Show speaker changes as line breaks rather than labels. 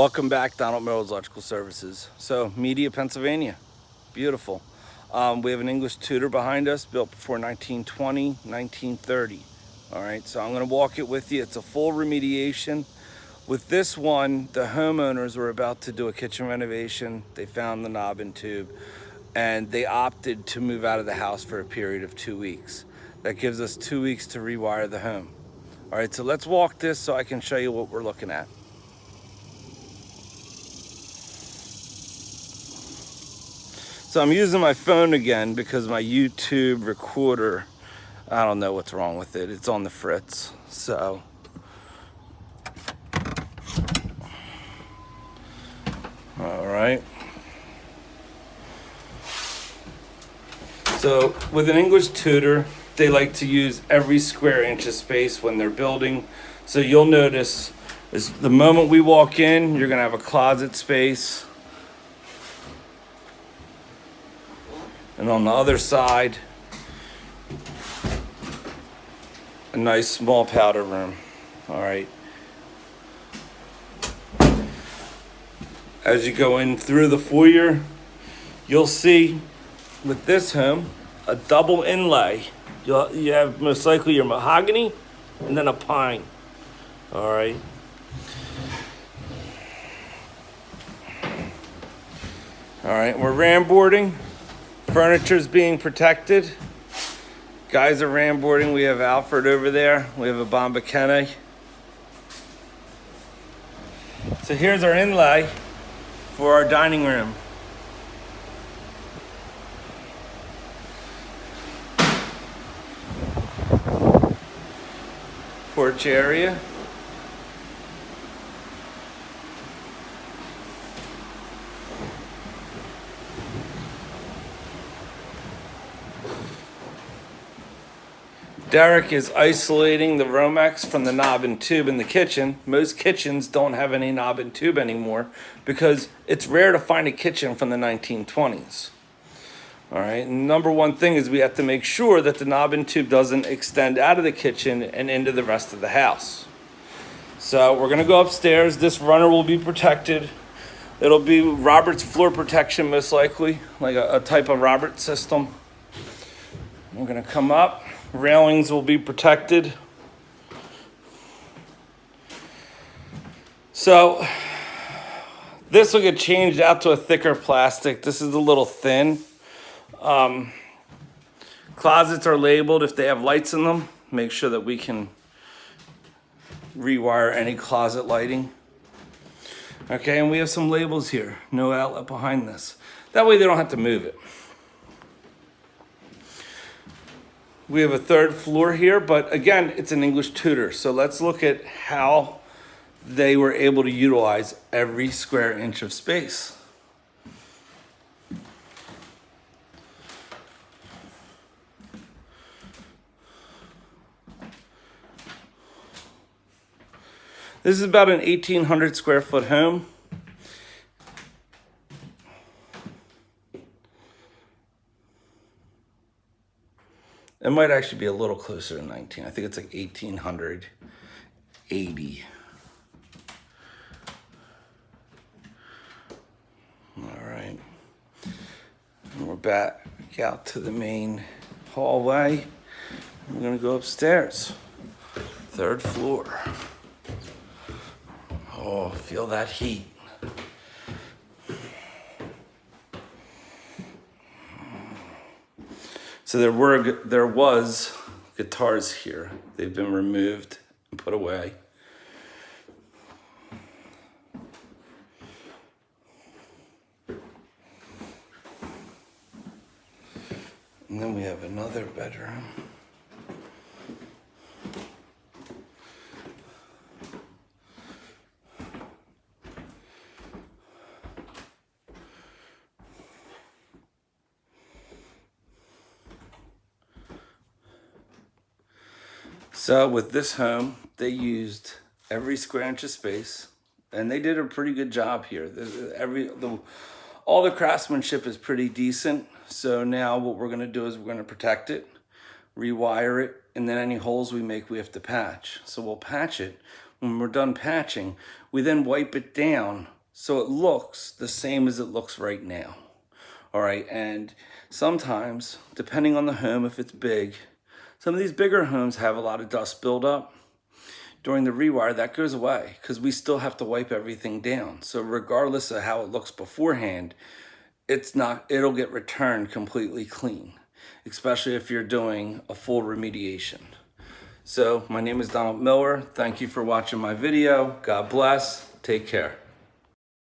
Welcome back, Donald Merrill's Electrical Services. So, Media, Pennsylvania, beautiful. We have an English tutor behind us, built before 1920, 1930. All right, so I'm going to walk it with you. It's a full remediation. With this one, the homeowners were about to do a kitchen renovation. They found the knob and tube, and they opted to move out of the house for a period of 2 weeks. That gives us 2 weeks to rewire the home. All right, so let's walk this so I can show you what we're looking at. So I'm using my phone again because my YouTube recorder, I don't know what's wrong with it. It's on the fritz. So, all right. So with an English tutor, they like to use every square inch of space when they're building. So you'll notice is the moment we walk in, you're gonna have a closet space. And on the other side, a nice small powder room. All right. As you go in through the foyer, you'll see with this home a double inlay. You have most likely your mahogany and then a pine. All right. All right, we're ram boarding. Furniture's being protected. Guys are ram boarding. We have Alfred over there. We have a Bombacene. So here's our inlay for our dining room. Porch area. Derek is isolating the Romex from the knob and tube in the kitchen. Most kitchens don't have any knob and tube anymore because it's rare to find a kitchen from the 1920s. All right, and number one thing is we have to make sure that the knob and tube doesn't extend out of the kitchen and into the rest of the house. So we're gonna go upstairs. This runner will be protected. It'll be Robert's floor protection most likely, like a type of Robert system. We're gonna come up. Railings will be protected. So this will get changed out to a thicker plastic. This is a little thin. Closets are labeled if they have lights in them. Make sure that we can rewire any closet lighting. Okay, and we have some labels here. No outlet behind this. That way they don't have to move it. We have a third floor here, but again, it's an English tutor. So let's look at how they were able to utilize every square inch of space. This is about an 1,800 square foot home. It might actually be a little closer to 19. I think it's like 1,880. All right. And we're back out to the main hallway. We're gonna go upstairs. Third floor. Oh, feel that heat. So there was guitars here. They've been removed and put away. And then we have another bedroom. So with this home, they used every square inch of space, and they did a pretty good job here. All the craftsmanship is pretty decent. So now what we're gonna do is we're gonna protect it, rewire it, and then any holes we make, we have to patch. So we'll patch it When we're done patching, we then wipe it down so it looks the same as it looks right now. All right, and sometimes, depending on the home, if it's big, some of these bigger homes have a lot of dust buildup. During the rewire, that goes away because we still have to wipe everything down. So regardless of how it looks beforehand, it'll get returned completely clean, especially if you're doing a full remediation. So my name is Donald Miller. Thank you for watching my video. God bless. Take care.